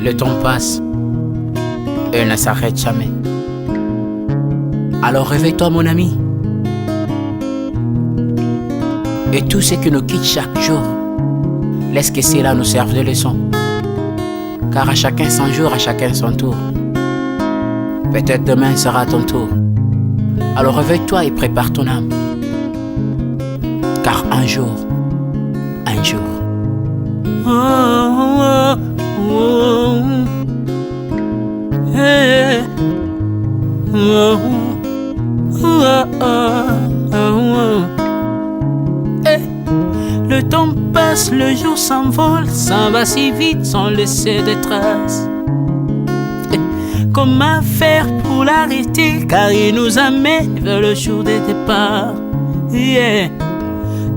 Le temps passe et ne s'arrête jamais. Alors réveille-toi mon ami. Et tout ce qui nous quitte chaque jour, laisse que cela nous serve de leçon. Car à chacun son jour, à chacun son tour. Peut-être demain sera ton tour. Alors réveille-toi et prépare ton âme. Car un jour, le temps passe, le jour s'envole, s'en va si vite sans laisser de traces. Comment faire pour l'arrêter, car il nous amène vers le jour de départ.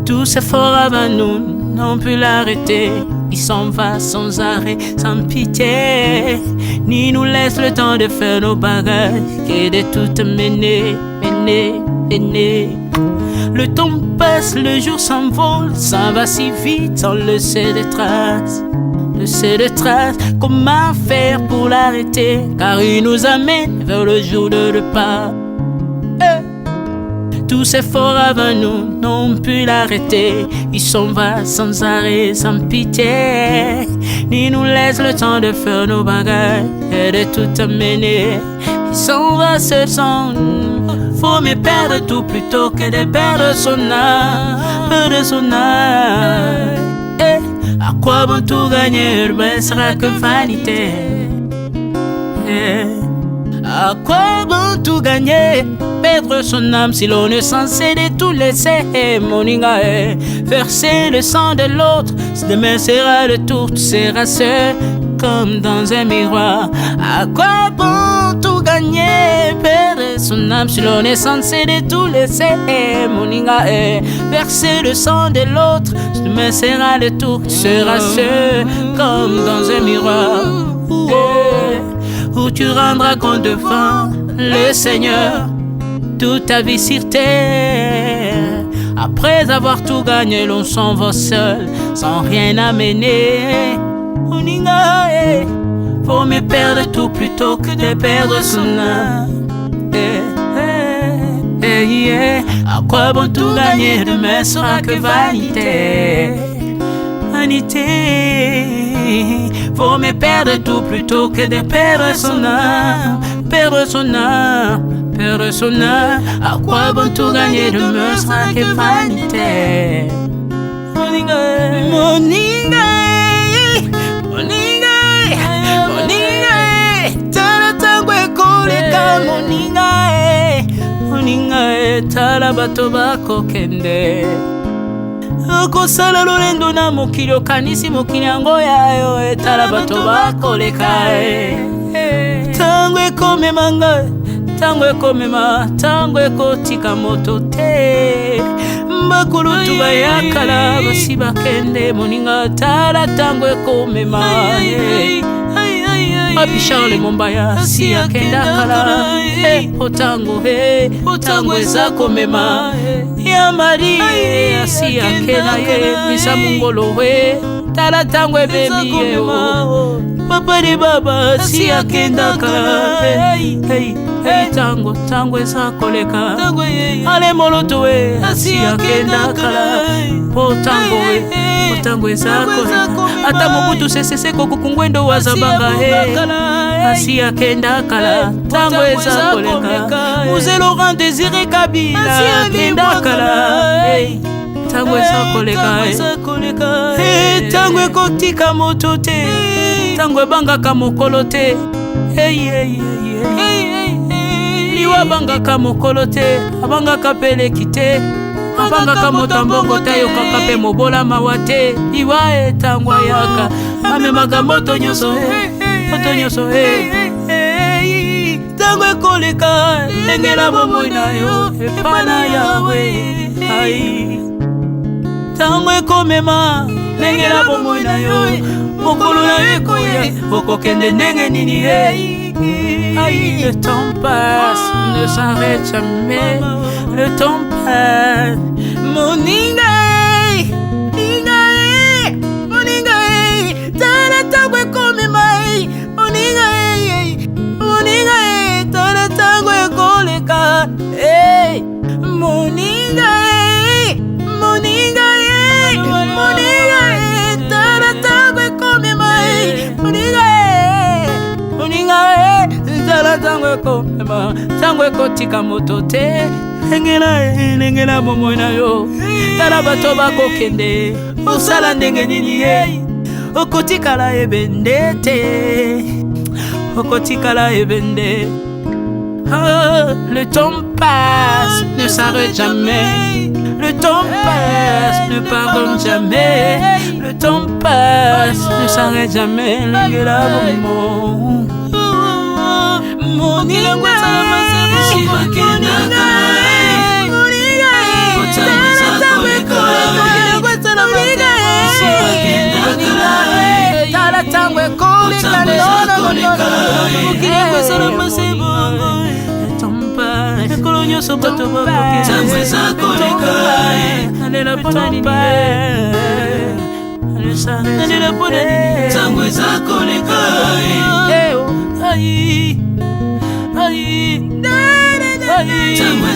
Tous ces forts avant nous n'ont pu l'arrêter. Il s'en va sans arrêt, sans pitié, ni nous laisse le temps de faire nos bagages, et de tout mener. Le temps passe, le jour s'envole, s'en va si vite sans laisser de traces. Comment faire pour l'arrêter, car il nous amène vers le jour de départ. Tous ces forts avant nous n'ont pu l'arrêter. Il s'en va sans arrêt, sans pitié, ni nous laisse le temps de faire nos bagages et de tout amener. Il s'en va seul sans nous. Faut mieux perdre tout plutôt que de perdre son âme, À quoi bon tout gagner, ben sera que vanité. À quoi bon tout gagner, perdre son âme si l'on est censé de tout laisser. Moninga, verser le sang de l'autre, si demain sera le tour, tu seras seul comme dans un miroir. À quoi bon tout gagner, perdre son âme si l'on est censé de tout laisser. Moninga, verser le sang de l'autre, si demain sera le tour, tu seras seul comme dans un miroir. Où tu rendras compte devant le Seigneur toute ta vie sur terre. Après avoir tout gagné, l'on s'en va seul, sans rien amener. Faut mieux perdre tout plutôt que de perdre son âme. À quoi bon tout gagner, demain sera que vanité. Faut mieux perdre tout plutôt que de perdre son âme. À quoi bon tout gagner, demain sera que vanité. Moninga, tala tango ekoleka. Moninga, tala bato bako kende. Okosala lolendo na mokili, okanisi mokili yango yayo, tala bato bakoleka. Tango ekomema ngai, tango ekomema, tango ekotika moto te. Bakulutu bayakala basi bakende. Moninga, tala tango ekomema. Papi Charles Mombaya si akenda kala. Otango eza komema. Ya Maria si akenda misa mungolo tala tango ebebi papa de baba si akenda kala. Tango eza koleka. Ale moloto si akenda kala. Tango eza koleka. Ata mobutu sesese kokukungwendo wazabanga asi akenda kala. Tango eza koleka. Mzee Laurent Désiré Kabila akenda kala. Tango eza koleka. Tango ekotika moto te, tango ebangaka mokolo te. Liwa bangaka mokolo te, abangaka peleki te. Pangaka motambongo tayo kakape mobola mawate. Iwa etangwa yaka. Amemaga moto nyoso moto nyoso tango ekoleka engela bomoi na yo epana yawe ai tango ekomema engela bomoi na yo mokolo na yo ekoya okokende ndenge nini ai le temps passe ne s'arrête jamais le temps passe moninga moninga tala tango ekomema moninga tala tango ekoleka moninga moninga tala tango ekomema moninga tala tango ekomema tango ekotika moto te engela bomoi na yo tala bato bakokende osala ndenge nini okotikala ebende te okotikala ebende. Le temps passe, ne s'arrête jamais. Le temps passe, ne pardonne jamais. Le temps passe, ne s'arrête jamais. L'engela bomo moninga tala tango ekoleka ekolo nyonso bato bakokenalela mpona nalela mpona tango eza koleka tango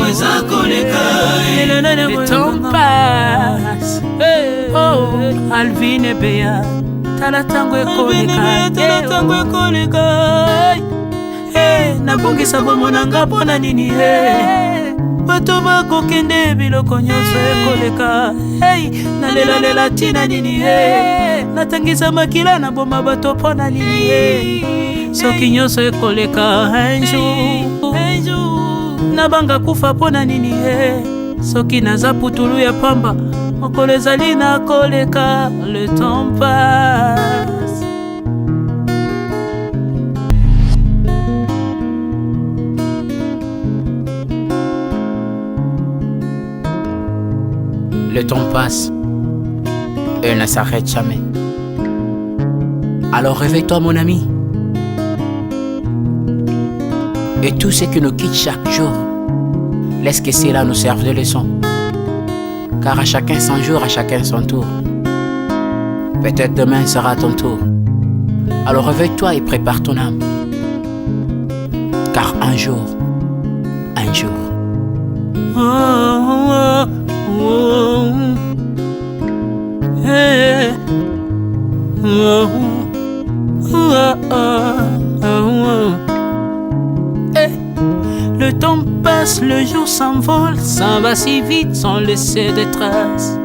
eza koleka le temps passe. Oh, Alvin et Béa, tala tango ekoleka. Nabongisa bomonanga pona nini bato bakokende biloko nyonso ekoleka. Nalela tina nini natangisa makila na boma bato pona nini soki nyonso ekoleka un jour nabanga kufa pona nini soki naza putulu ya pamba mokolo ezali na koleka. Le temps passe. Le temps passe et ne s'arrête jamais. Alors réveille-toi mon ami. Et tout ce qui nous quitte chaque jour, laisse que cela nous serve de leçon. Car à chacun son jour, à chacun son tour. Peut-être demain sera ton tour. Alors réveille-toi et prépare ton âme. Car un jour, le temps passe, le jour s'envole, s'en va si vite sans laisser de traces.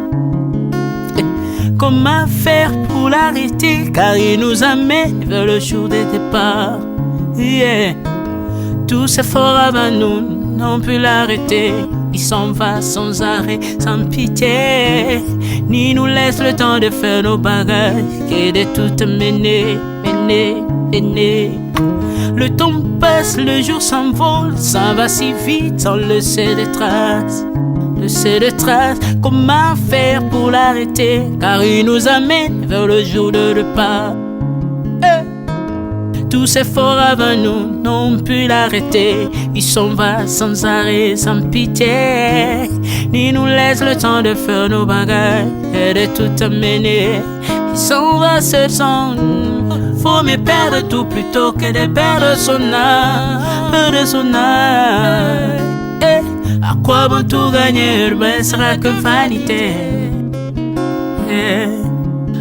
Comment faire pour l'arrêter, car il nous amène vers le jour de départ. Tous efforts avant nous n'ont pu l'arrêter. Il s'en va sans arrêt, sans pitié, ni nous laisse le temps de faire nos bagages, et de tout mener. Le temps passe, le jour s'envole, s'en va si vite sans laisser de traces. Comment faire pour l'arrêter, car il nous amène vers le jour de repas. Tous ces efforts avant nous n'ont pu l'arrêter. Il s'en va sans arrêt, sans pitié, ni nous laisse le temps de faire nos bagages et de tout amener. Il s'en va seul sans nous. Faut me perdre tout plutôt que de perdre son âme, À quoi bon tout gagner, ben sera que vanité.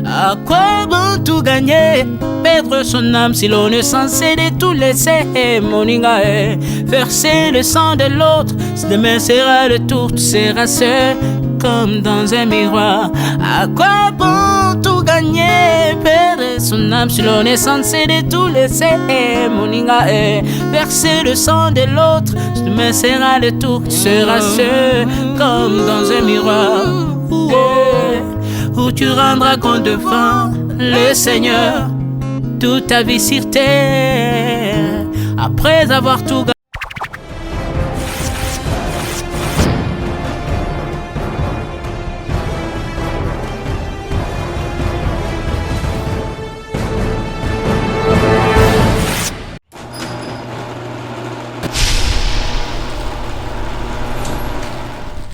À quoi bon tout gagner, perdre son âme si l'on est censé de tout laisser. Moninga, verser le sang de l'autre, demain sera le tour, tu seras seul comme dans un miroir. À quoi bon tout gagner, perdre son âme sur l'on est censé de tout laisser. Moninga est verser le sang de l'autre, demain sera le tour, tu seras seul comme dans un miroir. Où tu rendras compte devant le Seigneur toute ta vie sur terre, après avoir tout gagné.